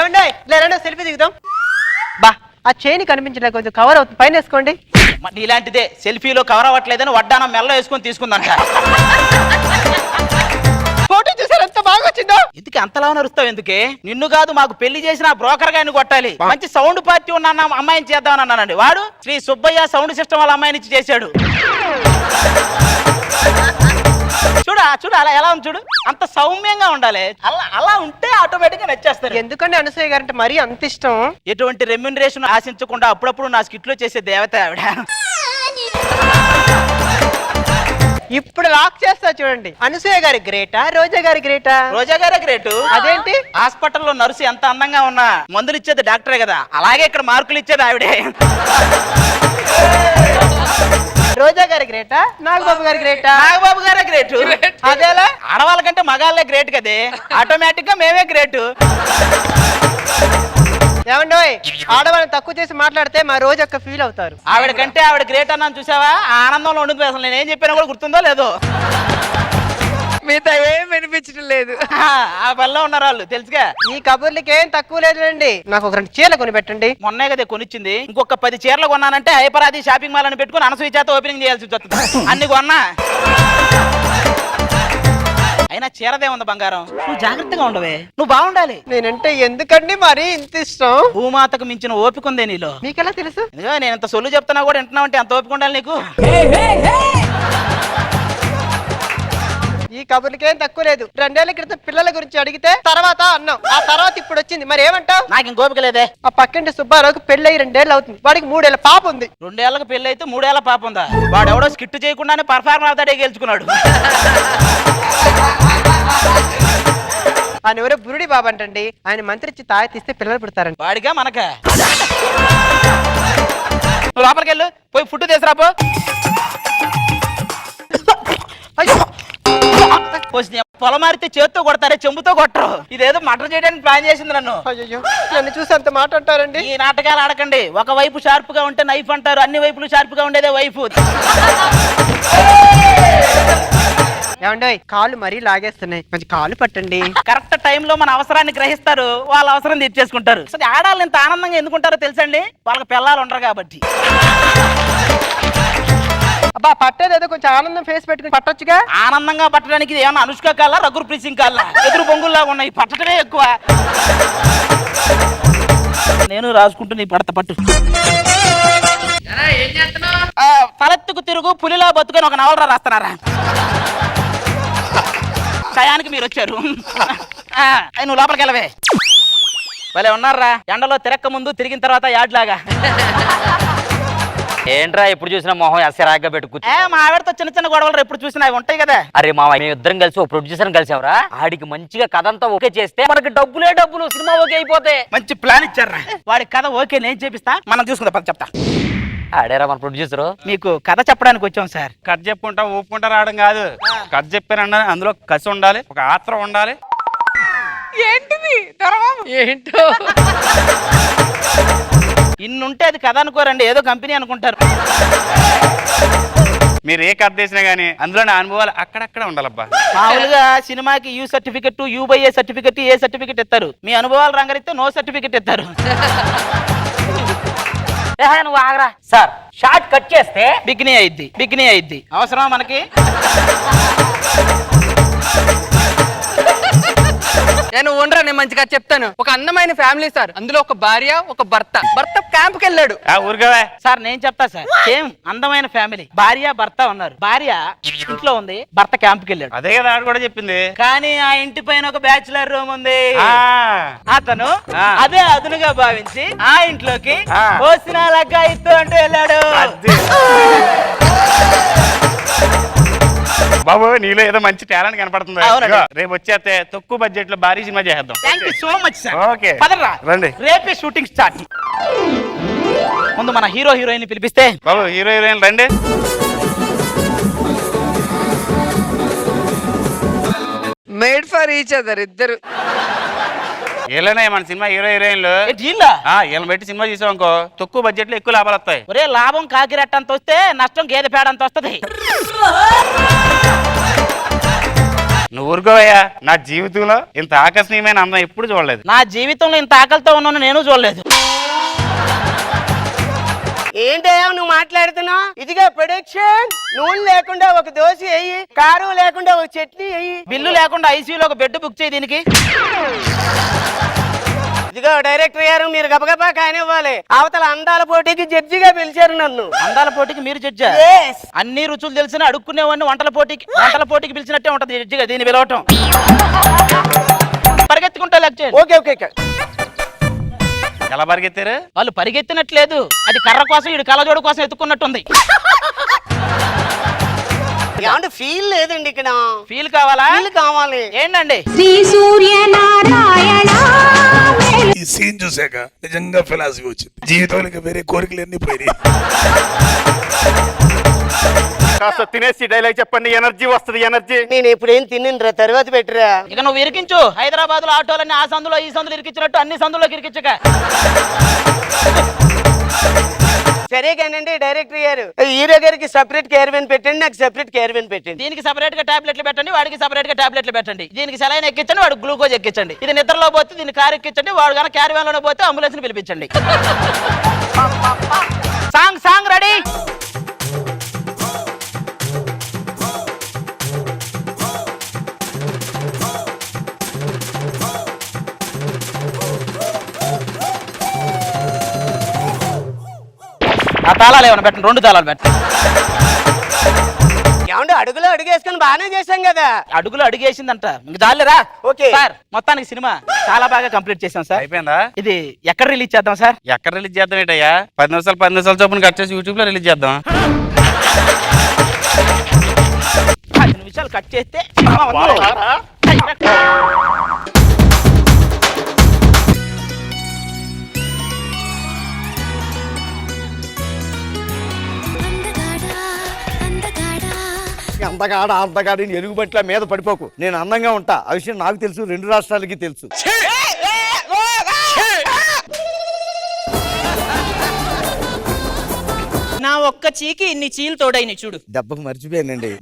ఏమండి లేరండి సెల్ఫీ దిగుదాం. బా ఆ చైన్ కనిపించలే, కొంచెం కవర్ అవుతుంది, పైన వేసుకోండి. ఇలాంటిదే సెల్ఫీలో కవర్ అవ్వట్లేదని వడ్డానం మెల్ల వేసుకొని తీసుకుందంట. ఫోటో చూసారు ఎంత బాగా వచ్చిందో. ఎందుకు అంతలా నరుస్తావు? ఎందుకే? నిన్ను కాదు మాకు పెళ్లి చేసిన బ్రోకర్ గారిని కొట్టాలి. మంచి సౌండ్ పార్టీ ఉన్న అమ్మాయిని చేద్దామని అన్నానండి. వాడు శ్రీ సుబ్బయ్య సౌండ్ సిస్టమ్ వాళ్ళ అమ్మాయిని ఇచ్చి చేశాడు. చూడు అలా ఎలా ఉంది చూడు, అంత సౌమ్యంగా ఉండాలి. అలా ఉంటే ఆటోమేటిక్ గా నచ్చేస్తారు. ఎందుకంటే అనసూయ గారంటే మరీ అంత ఇష్టం. ఎటువంటి రెమ్యునరేషన్ ఆశించకుండా అప్పుడప్పుడు నా స్కిట్ లో చేసే దేవత ఆవిడ. ఇప్పుడు లాక్ చేస్తా చూడండి. అనసూయ గారి గ్రేటా, రోజా గారి గ్రేటా? రోజా గారే గ్రేటు. అదేంటి? హాస్పిటల్లో నర్సు ఎంత అందంగా ఉన్నా మందులు ఇచ్చేది డాక్టరే కదా, అలాగే ఇక్కడ మార్కులు ఇచ్చేది ఆవిడే. రోజా గారి గ్రేటా, నాగబాబు గారి గ్రేటా? నాగబాబు గారే గ్రేటు. అదేలా? ఆడవాళ్ళ కంటే మగాళ్ళే గ్రేట్ కదే, ఆటోమేటిక్ గా మేమే గ్రేటు. ఏమండోయ్, ఆడవాళ్ళని తక్కువ చేసి మాట్లాడితే మా రోజు ఒక్క ఫీల్ అవుతారు. ఆవిడ కంటే ఆవిడ గ్రేట్ అన్నాను చూసావా, ఆనందంలో ఉండిపోయి. అసలు నేనేం చెప్పినా కూడా గుర్తుందో లేదో, మీతో ఏం వినిపించడం లేదు. ఆ పనిలో ఉన్నారు వాళ్ళు, తెలుసుగా. ఈ కబుర్లకి ఏం తక్కువ లేదండి. నాకు ఒక 2 చీరలు కొని పెట్టండి. మొన్నే కదా కొనిచ్చింది, ఇంకొక 10 చీరలు కొన్నానంటే హైపరాది షాపింగ్ మాల్ అని పెట్టుకుని అనసూయ చేత ఓపెనింగ్ చేయాల్సి వస్తుంది. అన్ని కొన్నా. అయినా చీరదే ఉంది బంగారం, నువ్వు జాగ్రత్తగా ఉండవే, నువ్వు బాగుండాలి. నేనంటే ఎందుకండి మరీ ఇంత ఇష్టం? భూమాతకు మించిన ఓపిక ఉందే నీలో. మీకెలా తెలుసు? నేను ఇంత సొల్లు చెప్తున్నా కూడా వింటున్నావు అంటే అంత ఓపిక ఉండాలి నీకు. ఈ కబుర్లకేం తక్కువ లేదు. 2 ఏళ్ల క్రితం పిల్లల గురించి అడిగితే తర్వాత అన్నాం, ఆ తర్వాత ఇప్పుడు వచ్చింది. మరి ఏమంటావు? నాకు ఇంకోపిక లేదే. ఆ పక్కింటి సుబ్బారావుకి పెళ్ళి 2 ఏళ్ళు అవుతుంది, వాడికి 3 ఏళ్ళ పాప ఉంది. 2 ఏళ్ళకి పెళ్లి అయితే 3 ఏళ్ళ పాప ఉందా? వాడు ఎవడో స్కిట్ చేయకుండానే పర్ఫార్మర్ అవుతాడే గెలుచుకున్నాడు. ఆయన ఎవరో బురుడి బాబు అంటండి. ఆయన మంత్రిచ్చి తాయెత్తిస్తే పిల్లలు పుడతారండి. వాడిగా మనక. నువ్వు లోపలికి వెళ్ళు, పోయి ఫుడ్ తీసుకురాపో. పొలం మారితే చేత్తో కొడతారే, చెంబుతో కొట్టరు. ఇదేదో మటర్ చేయడానికి ప్లాన్ చేసింది నన్ను. అయ్యో, నన్ను చూసి అంత మాట అంటారండి. ఈ నాటకాలు ఆడకండి. ఒక వైపు షార్ప్ గా ఉంటే నైఫ్ అంటారు, అన్ని వైపులు షార్ప్ గా ఉండేదే వైఫ్. ఏమండి కాళ్ళు మరీ లాగేస్తున్నాయి, కొంచెం కాళ్ళు పట్టండి. కరెక్ట్ టైంలో మన అవసరాన్ని గ్రహిస్తారు, వాళ్ళ అవసరం తీర్చేసుకుంటారు. అసలు ఆడాలి ఇంత ఆనందంగా ఎందుకుంటారో తెలుసండి, వాళ్ళకి పిల్లలు ఉండరు కాబట్టి. అబ్బా పట్టేది ఏదో కొంచెం ఆనందం ఫేస్ పెట్టుకుని పట్టొచ్చుగా. ఆనందంగా పట్టడానికి ఏమన్నా అనుష్క కాళ్ళ, రఘుర్ ప్రీత్ సింగ్ కాళ్ళ, ఎదురు బొంగుల్లాగా ఉన్నాయి, పట్టడమే ఎక్కువ. నేను రాసుకుంటూ నీ పడత పట్టు. తలెత్తుకు తిరుగు పులిలా బతుకొని ఒక నవలరా రాస్తున్నారా? టయానికి మీరు వచ్చారు. నువ్వు లోపలికి వెళ్ళవే. భలే ఉన్నారా, ఎండలో తిరక్క ముందు తిరిగిన తర్వాత యాడ్లాగా. ఏంట్రా ఎప్పుడు చూసినా మొహం ఎసరాగ్గా పెట్టుకు? మా ఆవిడతో చిన్న చిన్న గొడవలు ఎప్పుడు చూసినా అవి ఉంటాయి కదా. అరే మామ, మేము ఇద్దరం కలిసి ఒక ప్రొడ్యూసర్ కలిసావరా, ఆడికి మంచిగా కథ అంతా ఓకే చేస్తే మనకి డబ్బులే డబ్బులు, సినిమా ఓకే అయిపోతే. మంచి ప్లాన్ ఇచ్చారా. వాడి కథ ఓకే నేను చేపిస్తా, మనం చూసుకుందా పద చెప్తా. ఆడేరా మన ప్రొడ్యూసర్. మీకు కథ చెప్పడానికి వచ్చాం సార్. కథ చెప్పుకుంటా ఊపుకుంటా రావడం కాదు, కథ చెప్పానన్నా అందులో కసి ఉండాలి, ఒక ఆత్రం ఉండాలి. ఏంటిది ఏంటో ఇన్నుంటే అది కథ అనుకోరండి, ఏదో కంపెనీ అనుకుంటారు. మీరు ఏ కథ చేసినా గానీ అందులోని అనుభవాలు అక్కడక్కడ ఉండాలబ్బా. మామూలుగా సినిమాకి you certificate, you by A certificate, A certificate ఇస్తారు. మీ అనుభవాలు రంగరిస్తే నో సర్టిఫికెట్ ఇస్తారు. నువ్వు ఆగరా సార్, షార్ట్ కట్ చేస్తే బిగ్నీ అయింది. అవసరమా మనకి? నేను ఉండరా, నేను మంచిగా చెప్తాను. ఒక అందమైన ఫ్యామిలీ సార్, అందులో ఒక భార్య ఒక భర్త. భర్త క్యాంప్కి వెళ్ళాడు. ఊరుకోవే సార్, నేను చెప్తా సార్. సేమ్ అందమైన ఫ్యామిలీ, భార్య భర్త ఉన్నారు. భార్య ఇంట్లో ఉంది, భర్త క్యాంప్కి వెళ్ళాడు. అదే కదా ఆడు కూడా చెప్పింది. కానీ ఆ ఇంటి పైన ఒక బ్యాచులర్ రూమ్ ఉంది. అతను అదే అదునుగా భావించి ఆ ఇంట్లోకి పోసిన లగ్గా ఇస్తూ అంటూ వెళ్ళాడు. బాబు, నీలో ఏదో మంచి టాలెంట్ కనపడుతుంది. అవునండి. రేపు వచ్చేస్తే తక్కువ బడ్జెట్ లో భారీ సినిమా చేద్దాం. Thank you so much sir. Okay, పదరా రండి. రేపే షూటింగ్ స్టార్ట్. ముందు మన హీరో హీరోయిన్ పిలిపిస్తే. బాబు, హీరో హీరోయిన్ రండి. మేడ్ ఫర్ ఈచ్ అదర్ ఇద్దరు. వీళ్ళనే మన సినిమా హీరో హీరోయిన్లు. వీళ్ళని పెట్టి సినిమా చూసాం అనుకో, తక్కువ బడ్జెట్ లో ఎక్కువ లాభాలు వస్తాయి. ఒరే, లాభం కాకిరెట్టంత వస్తే నష్టం గేదె పేడంత వస్తుంది. నువ్వు ఊరుకోవయ్యా, నా జీవితంలో ఇంత ఆకర్షణీయమైన అందం ఎప్పుడు చూడలేదు. నా జీవితంలో ఇంత ఆకలితో ఉన్నాను నేను చూడలేదు. ఏంటయ్యా నువ్వు మాట్లాడుతున్నావు? ఇదిగా ప్రొడక్షన్, నూనె లేకుండా ఒక దోశ వేయి, కారం లేకుండా ఒక చట్నీ వేయి, బిల్లు లేకుండా ఐసీయూలో ఒక బెడ్ బుక్ చేయి దీనికి. ఇదిగో డైరెక్టర్ గారు మీరు గబగబా కానివ్వాలి. అవతల అందాల పోటీకి జడ్జిగా పిలిచారు నన్ను. అందాల పోటీకి మీరు జడ్జా? అన్ని రుచులు తెలిసిన అడుక్కునేవాడిని వంటల పోటీకి పిలిచినట్టే ఉంటది జడ్జిగా దీన్ని పిలవటం. పరిగెత్తుకుంటా లెక్క చేయండి. Okay okay. ఎలా పరిగెత్తారు? వాళ్ళు పరిగెత్తినట్లేదు, అది కర్ర కోసం ఇడు కళ్ళజోడు కోసం ఎత్తుకున్నట్టుంది. ఏమంటే ఫీల్ లేదండి ఇక్కడ. ఫీల్ కావాలా? ఫీల్ కావాలి. ఏంటండి? శ్రీ సూర్యనారాయణ. ఈ సీన్ చూసాక నిజంగా ఫిలాసఫీ వచ్చింది. జీవితంలో వేరే కోరికలు ఎన్ని పోయినాయి. కాస్త తినేసి డైలాగ్ చెప్పండి, ఎనర్జీ వస్తుంది. ఎనర్జీ నేను ఎప్పుడేం తిన్నిరా, తర్వాత పెట్టరా. ఇక నువ్వు ఇరికించు. హైదరాబాద్ లో ఆటోలన్నీ ఆ సందులో ఈ సందులో ఇరికించినట్టు అన్ని సందులోకి ఇరికించక. సరే కానండి డైరెక్టర్ గారు, హీరో గారికి సెపరేట్ క్యారవెన్ పెట్టండి, నాకు సెపరేట్ క్యారవెన్ పెట్టండి. దీనికి సెపరేట్ గా టాబ్లెట్లు పెట్టండి, వాడికి సెపరేట్ గా టాబ్లెట్లు పెట్టండి. దీనికి సెలైన్ ఎక్కించండి, వాడు గ్లూకోజ్ ఎక్కించండి. ఇది నిద్రలో పోతే దీన్ని కారు ఎక్కించండి, వాడు కనుక క్యారవెన్ లోనే పోతే అంబులెన్స్ ని పిలిపించండి. Song ready. ఆ తాళాలు ఏమైనా పెట్టండి, 2 తాళాలు పెట్టండి. ఏమంటే అడుగులో అడుగేసుకొని బాగానే చేశాం కదా. అడుగులో అడుగేసిందంట, ఇంక చాలేరా. ఓకే సార్, మొత్తానికి సినిమా చాలా బాగా కంప్లీట్ చేశాం సార్. అయిపోయిందా? ఇది ఎక్కడ రిలీజ్ చేద్దాం సార్? ఎక్కడ రిలీజ్ చేద్దాం ఏంటయ్యా? 10 నిమిషాలు చొప్పున కట్ చేసి యూట్యూబ్ లో రిలీజ్ చేద్దాం. 10 నిమిషాలు కట్ చేస్తే అందగాడి ఎలుగుబట్ల మీద పడిపోకు. నేను అందంగా ఉంటా, ఆ విషయం నాకు తెలుసు, 2 రాష్ట్రాలకి తెలుసు. నా ఒక్క చీకి ఇన్ని చీలు తోడైన చూడు. దెబ్బకు మర్చిపోయానండి.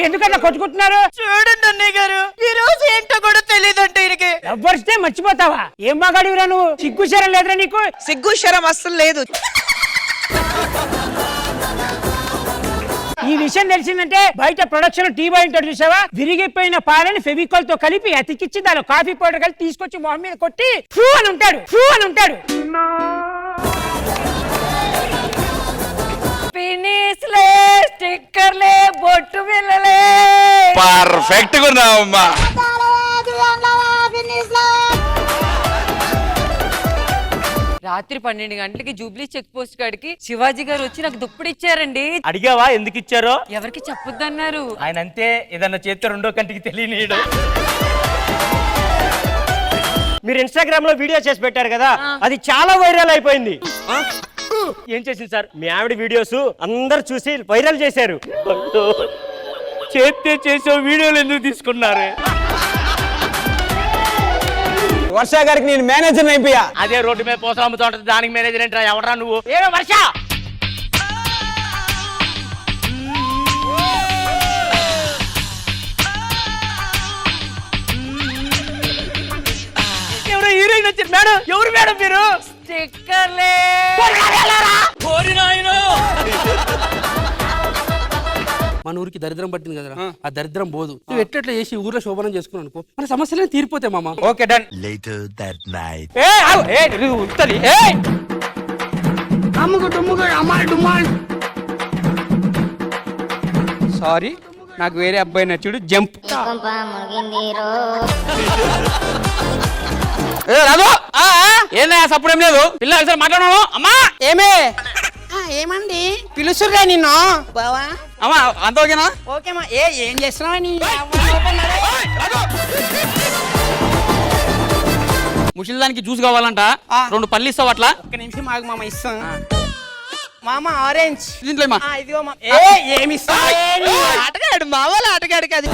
ఎందుకన్నా కొట్టుకుంటున్నారు? చూడండి అన్నయ్య గారు, ఈ రోజు ఏంటో కూడా తెలియదంటే ఈయనకి. ఎవ్వరిస్తే మర్చిపోతావా? ఏం బాగాడివిరా నువ్వు? సిగ్గుశరం లేదురా నీకు? సిగ్గుశరం అస్సలు లేదు. ఈ విషయం తెలిసిందంటే బయట ప్రొడక్షన్ టీ బాయ్ ఉంటాడు చూసావా, విరిగిపోయిన పాలని ఫెవికాల్ తో కలిపి అతికిచ్చి దాని కాఫీ పౌడర్ కలిపి తీసుకొచ్చి మొహం మీద కొట్టి ఫూ అని ఉంటాడు. ఫినిష్లే, స్టిక్కర్లే, బొట్టు బిళ్ళలే. పర్ఫెక్ట్ గా ఉన్నావమ్మా. రాత్రి 12 గంటలకి జూబ్లీ చెక్ పోస్ట్ కాడికి శివాజీ గారు వచ్చి నాకు దుప్పటి ఇచ్చారండి. అడిగావా ఎందుకు ఇచ్చారో? ఎవరికి చెప్పొద్దన్నారు. ఆయన అంతే, ఏదన్నా చేస్తే 2వ కంటికి తెలియనీయడు. మీరు ఇన్స్టాగ్రామ్ లో వీడియో చేసి పెట్టారు కదా, అది చాలా వైరల్ అయిపోయింది. ఏం చేసింది సార్? మీ ఆవిడ వీడియోస్ అందరు చూసి వైరల్ చేశారు. చేస్తే చేసే వీడియోలు ఎందుకు తీసుకున్నారు? వర్ష గారికి నేను మేనేజర్ అయిపోయా. అదే రోడ్డు మీద పోసలు అమ్ముతూ ఉంటది, దానికి మేనేజర్ ఏంట్రా? ఎవడరా నువ్వు? ఏమే వర్ష, ఎవరో హీరోయిన్ వచ్చారు మేడం. ఎవరు మేడం మీరు? స్టిక్కర్లే. మన ఊరికి దరిద్రం పట్టింది కదరా, ఆ దరిద్రం పోదు. నువ్వు ఎట్లా చేసి ఊర్లో శోభనం చేసుకున్నావు అనుకో, మన సమస్యలే తీరిపోతాయి మామ. Okay done. సారీ, నాకు వేరే అబ్బాయి నచ్చుడు. జంప్. ఏనా సప్పుడేం లేదు, పిల్లలు మాట్లాడను. అమ్మా ఏమే? ఏమండి పిలుసురా నిన్ను బావా? అమ్మా అంత ఓకేనా? ఓకేమా. ఏం చేస్తున్నావని? ముసలి దానికి జ్యూస్ కావాలంట, 2 పళ్ళు ఇస్తావు అట్లా. ఒక్క నిమిషం ఆగు మామ, ఇస్తాం. మామ ఆరెంజ్ దీంట్లో ఇమ్మా. ఇదిగో మామ. ఏమి ఇస్తావు? ఆటగాడు మామూలు ఆటగాడు కాదు.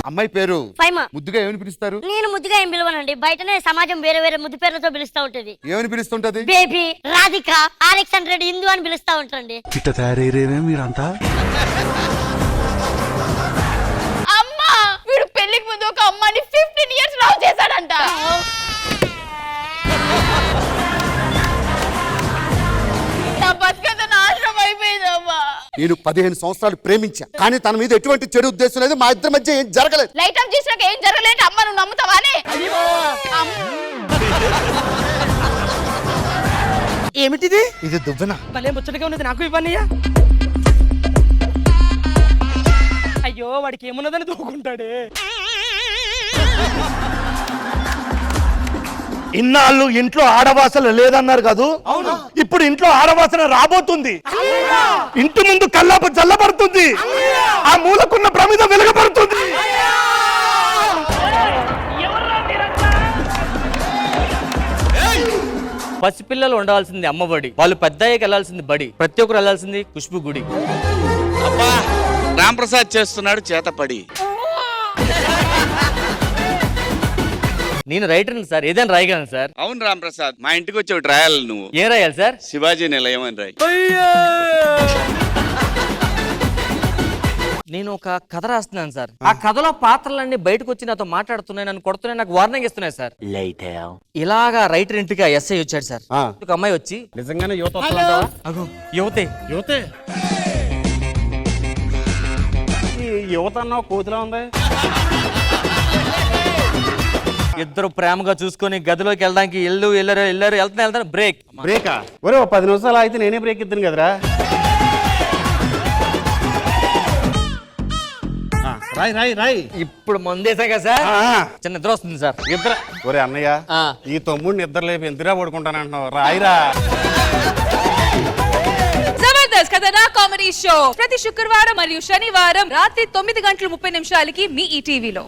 అమ్మాయి పేరు ఫైమా. ముద్దుగా ఏమని పిలుస్తారు? నేను ముద్దుగా ఏం పిలవనండి, బయటనే సమాజం వేరే వేరే ముద్దు పేర్లతో పిలుస్తా ఉంటది. ఏమని పిలుస్తుంటది? బేబీ, రాధిక, RX100, ఇందు అని పిలుస్తా ఉంటారండి. ఇట్ట తయారయ్యేనే మీరంతా. అమ్మా వీడు పెళ్లికి ముందు ఒక అమ్మాయిని 15 years లవ్ చేశాడంట. నా బతుకంతా నాశనం అయిపోయిందమ్మా. నేను 15 సంవత్సరాలు ప్రేమించా, కానీ తన మీద ఎటువంటి చెడు ఉద్దేశం లేదు. మా ఇద్దరి మధ్య ఏం జరగలేదు. లైట్ ఆఫ్ చేసినాక ఏం జరగలేదు. అమ్మ నువ్వు నమ్ముతావానే? ఏమిటిది? ఇది దువ్వెన. భలే ముచ్చటగా ఉన్నది, నాకు ఇవ్వన్నయ్యా. అయ్యో వాడికి ఏమున్నదని దూకుంటాడే. ఇన్నాళ్ళు ఇంట్లో ఆడవాసన లేదన్నారు కాదు, ఇప్పుడు ఇంట్లో ఆడవాసన రాబోతుంది. ఇంటి ముందు కల్లాప చల్లబడుతుంది, ఆ మూలకున్న ప్రమిద వెలుగబడుతుంది. పసిపిల్లలు ఉండవలసింది అమ్మబడి, వాళ్ళు పెద్దయ్యకి వెళ్ళాల్సింది బడి, ప్రతి ఒక్కరు వెళ్ళాల్సింది ఖుష్బు గుడి. అబ్బా రాంప్రసాద్ చేస్తున్నాడు చేతపడి. నేను రైటర్ని సార్, ఏదైనా రాయగలను సార్. అవును రాంప్రసాద్, మా ఇంటికి వచ్చి ఒకటి రాయాలి నువ్వు. ఏం రాయాలి సార్? శివాజీ నిలయం అని రాయి. నేను ఒక కథ రాస్తున్నాను సార్. ఆ కథలో పాత్రలన్నీ బయటకు వచ్చి నాతో మాట్లాడుతున్నాయి, నన్ను కొడుతున్నాయి, నాకు వార్నింగ్ ఇస్తున్నాయి సార్. ఇలాగా రైటర్ ఇంటికి ఎస్ఐ వచ్చాడు సార్. ఒక అమ్మాయి వచ్చి, నిజంగానే యువత వస్తుందంటావా? అగో యువతే యువతే ఈ యువత అన్న కోతిలా ఉంది. ఇద్దరు ప్రేమగా చూసుకొని గదిలోకి వెళ్ళడానికి వెళ్తాను బ్రేక్. బ్రేకా? ఒరే 10 నిమిషాలు అయితే నేనే బ్రేక్ ఇద్దాను కదరా. రాయ్ రాయ్ రాయ్. ఇప్పుడు మందేసా కదా సార్, చిన్న నిద్ర వస్తుంది సార్. ఇద్దరు ఒరే అన్నయ్య, ఈ తమ్ముడిని నిద్ర లేపి ఎంతరా పడుకుంటానంటున్నావు? రాయిరా. జబర్దస్త్ కథనా కామెడీ షో ప్రతి శుక్రవారం మరియు శనివారం రాత్రి 9:30 మీ ఈ టీవీలో.